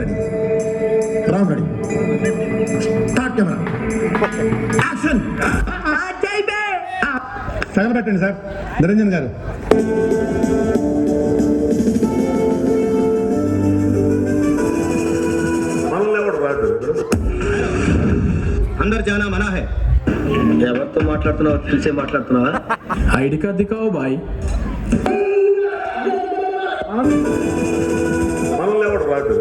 Ready Ram ready start camera action తగలబెట్టండి sir Niranjan garu. अंदर जाना मना है. ఎవరితో మాట్లాడుతున్నావు? తెలిసే మాట్లాడుతున్నావా? ఐడి కార్డ్ దిखाओ भाई. మనల్ని ఎవడు రాదు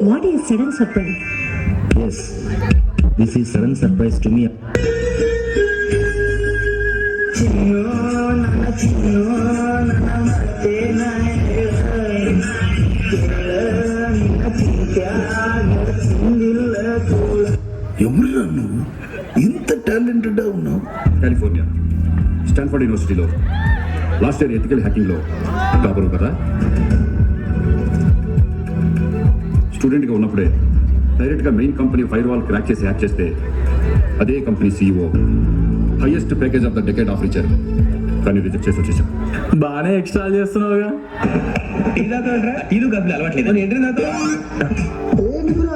What is sudden surprise? Yes, this is sudden surprise to me. ఎవరురా నువ్వు ఇంత టాలెంటెడ్ ఉన్నావు? కాలిఫోర్నియా స్టాన్ఫర్డ్ యూనివర్సిటీలో లాస్ట్ ఇయర్ ఎథికల్ హ్యాకింగ్లో టాపర్ కదా. స్టూడెంట్గా ఉన్నప్పుడే డైరెక్ట్గా main company fire wall crack చేసి హ్యాక్ చేస్తే అదే company CEO highest package of the decade offer ఇచ్చారు. కానీ రిజెక్ట్ చేసి వచ్చేసాం. బాగానే ఎక్స్ట్రా చేస్తున్నావుగా. ఇది కబ్బులు అలవాట్లేదు. ఏంటి నాతో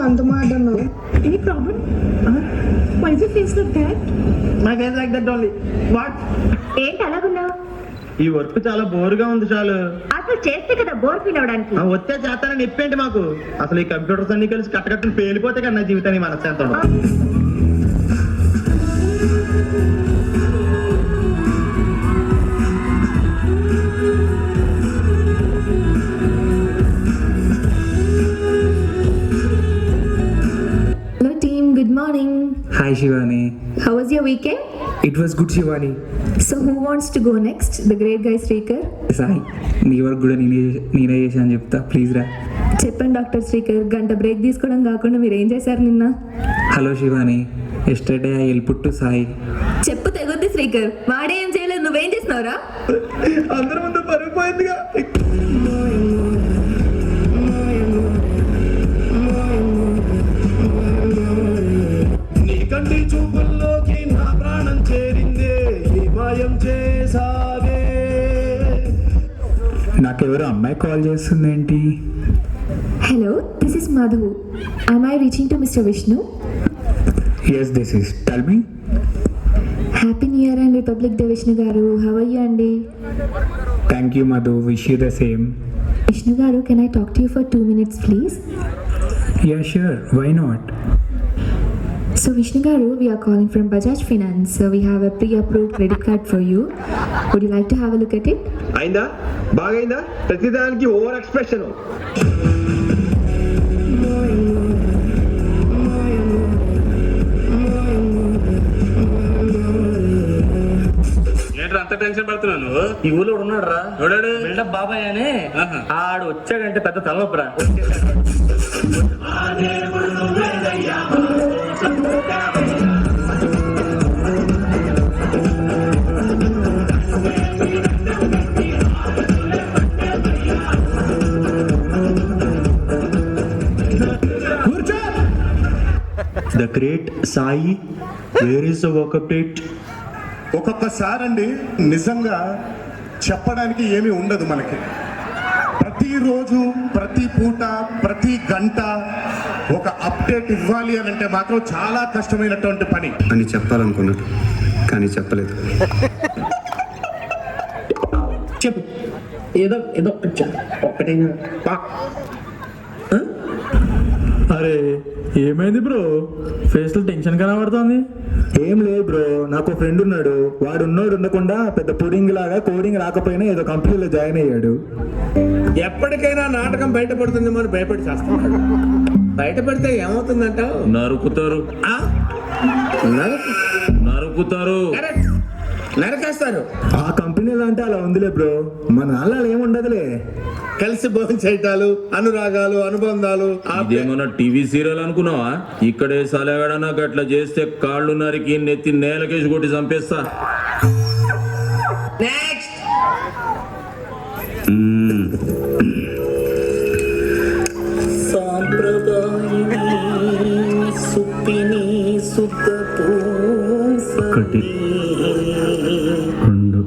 అంత మాట అన్నావు? Any problem? Why is your face like that? My face like that only. What? ఏంటి అలాగున్నావు? ఈ వర్క్ చాలా బోర్గా ఉంది. చాలు అసలు చేస్తే కదా బోర్ ఫీల్ అవడానికి. వచ్చే చేస్తానని చెప్పేంటి మాకు. అసలు ఈ కంప్యూటర్స్ అన్ని కలిసి కట్టకట్టుని పేలిపోతే కదా నా జీవితాన్ని మనశ్శాంతం. Hello team, good morning. Hi Shivani. How was your weekend? It was good Shivani. So who wants to go next? The great guy Srikar? Sai నీ వరకు కూడా నేనే చేశాను చెప్తా ప్లీజ్ రా. చెప్పండి డాక్టర్ శ్రీకర్, గంట బ్రేక్ తీసుకోవడం కాకుండా మీరు ఏం చేశారు నిన్న? Hello Shivani, yesterday I will put to Sai. చెప్పు తెగుద్ది శ్రీకర్, వాడే ఏం చేయలేదు, నువ్వేం చేసినావురా? అందరి ముందు పరుగు పోయిందిగా. కంటి చూపుల్లోకి నా ప్రాణం చేరిందే, ఈ మాయం చేసావే. నాకెవరో అమ్మాయి కాల్ చేస్తుంది ఏంటి? Hello, this is Madhu. Am I reaching to Mr. Vishnu? Yes this is. Tell me. Happy New Year and Republic Day Vishnu garu. How are you Andy? Thank you Madhu, wish you the same. Vishnu garu, can I talk to you for 2 minutes please? Yeah sure, why not. So Vishnu garu, we are calling from Bajaj Finance. So we have a pre-approved credit card for you. Would you like to have a look at it? అయిందా? బాగైందా? ప్రతిదానికి over expression. ఏంట్రా అంత tension పడుతున్నాను? ఈ ఊళ్ళో ఉన్నాడు రా ఎవడాడు? బాబాయ్ అని. ఆడు వచ్చాడంటే పెద్ద తలనొప్పరా. The great Sai, where is the work update? ఒక్కొక్కసారండి నిజంగా చెప్పడానికి ఏమీ ఉండదు మనకి. ప్రతిరోజు, ప్రతి పూట, ప్రతి గంట ఒక అప్డేట్ ఇవ్వాలి అని అంటే మాత్రం చాలా కష్టమైనటువంటి పని అని చెప్పాలనుకున్నాడు కానీ చెప్పలేదు. చెప్పు, ఏదో ఏదో ఒక్కటైనా. అరే ఏమైంది బ్రో, ఫేస్ లో టెన్షన్ కనబడుతోంది? ఏం లేదు బ్రో, నాకు ఫ్రెండ్ ఉన్నాడు. వాడు ఉన్నోడు ఉండకుండా పెద్ద పుడింగ్ లాగా కోడింగ్ రాకపోయినా ఏదో కంపెనీలో జాయిన్ అయ్యాడు. ఎప్పటికైనా నాటకం బయటపడుతుంది మరి భయపడి చేస్తున్నాడు. బయటపడితే ఏమవుతుందంటావు? నరుకుతారు. నరుకుతారు. నరకేస్తారు. ఆ కంపెనీలో అంటే అలా ఉందిలే బ్రో, మన అలా ఏముండదులే. కలిసి భోజనం చేయటాలు, అనురాగాలు, అనుబంధాలు. ఇదేమన్నా టీవీ సీరియల్ అనుకున్నావా? ఇక్కడే సలగాడనా గట్లా చేస్తే కాళ్ళు నరికి నెత్తి నేలకేసి కొట్టి చంపేస్తా. నెక్స్ట్ ఒకటి రెండు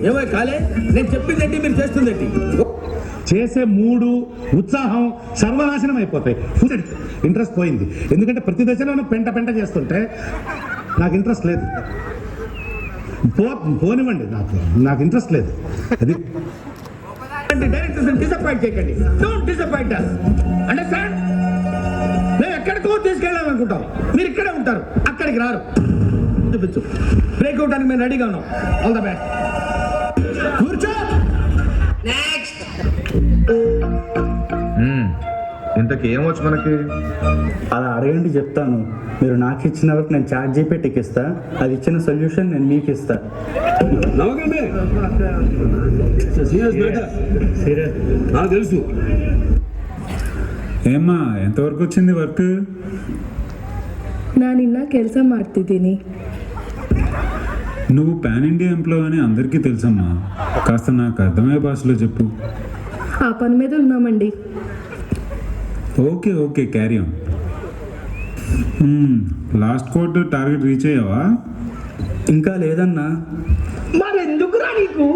ఏమో కాలే, నేను చెప్పిందేంటి మీరు చేస్తుందేంటి? చేసే మూడు ఉత్సాహం సర్వనాశనం అయిపోతాయి. ఇంట్రెస్ట్ పోయింది. ఎందుకంటే ప్రతి దశలోనూ పెంట పెంట చేస్తుంటే నాకు ఇంట్రెస్ట్ లేదు. పోనివ్వండి, నాకు ఇంట్రెస్ట్ లేదు. అది డైరెక్టర్స్ డిసప్పాయింట్ చేయకండి. Don't disappoint us. అండర్స్టాండ్? మేము ఎక్కడికో తీసుకెళ్ళాలనుకుంటాం, మీరు ఇక్కడే ఉంటారు, అక్కడికి రారు. చూపించు. బ్రేక్ అవడానికి మేము రెడీగా ఉన్నాం. All the best. కూర్చో. నెక్స్ట్ ఇంతకీ ఏమొచ్చు మనకి? అలా అడగండి చెప్తాను. మీరు నాకు ఇచ్చిన వరకు నేను చాట్ జీపీటీకి ఇస్తా, అది ఇచ్చిన సొల్యూషన్ నేను మీకు ఇస్తా. నాకు తెలుసు. ಏಮ್ಮ ಎಂತವರೆಗೂ వచ్చింది వర్క్? ನಾನಿನ್ನ ಕೆಲಸ ಮಾಡ್ತಿದ್ದೀನಿ. నువ్వు పాన్ ఇండియా ఎంప్లాయ్ అని అందరికీ తెలుసమ్మా, కాస్త నాకు అర్థమయ్యే భాషలో చెప్పు. ఆ పని మీద ఉన్నామండి. Okay okay, carry on. Last quarter target reach అయ్యావా? ఇంకా లేదన్నా. మరి ఎందుకురా నీకు?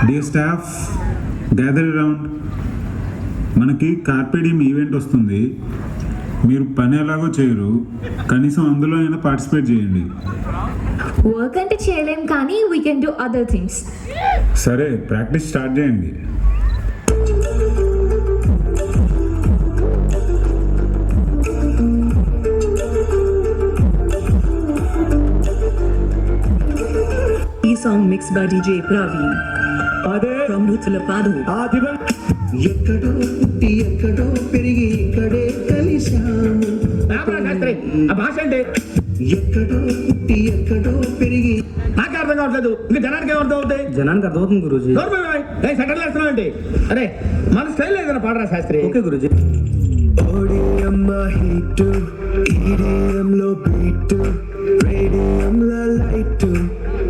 Dear staff, gather around. మనకి కార్పేడియం ఈవెంట్ వస్తుంది. మీరు పని ఎలాగో చేయరు, కనీసం అందులో అయినా పార్టిసిపేట్ చేయండి. వర్క్ అంటే చేయలేం కానీ we can do other things. సరే, ప్రాక్టీస్ స్టార్ట్ చేయండి. ఈ song mix by DJ Praveen అదే from Nuthulapadu. ఆ దివం ఎక్కడో పుట్టి ఎక్కడో పెరిగి ఇక్కడే కలిశాము. శాస్త్రి, ఆ భాష అంటే ఎక్కడో పుట్టి ఎక్కడో పెరిగి నాకు అర్థం కావట్లేదు. ఇంకా జనానికి ఏమర్థం అవుతాయి? జనానికి అర్థమవుతుంది గురూజీ. సెటిల్ వేస్తున్నావు ఏంటి? అరే మన స్టైల్ ఏదైనా పాడరా శాస్త్రి. ఓకే గురూజీ. ఓడియమ్మ హిట్, ఈడియంలో బీట్, రేడియంలో లైట్,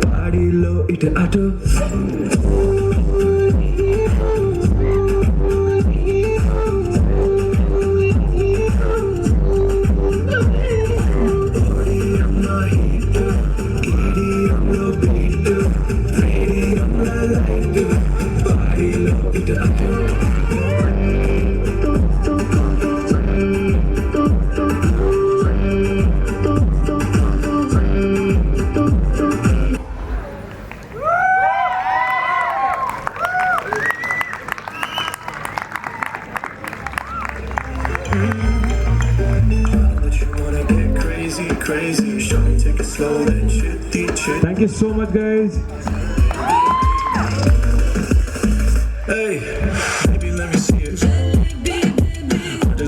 పాడిలో ఇటు అటు. Thank you so much guys. Hey,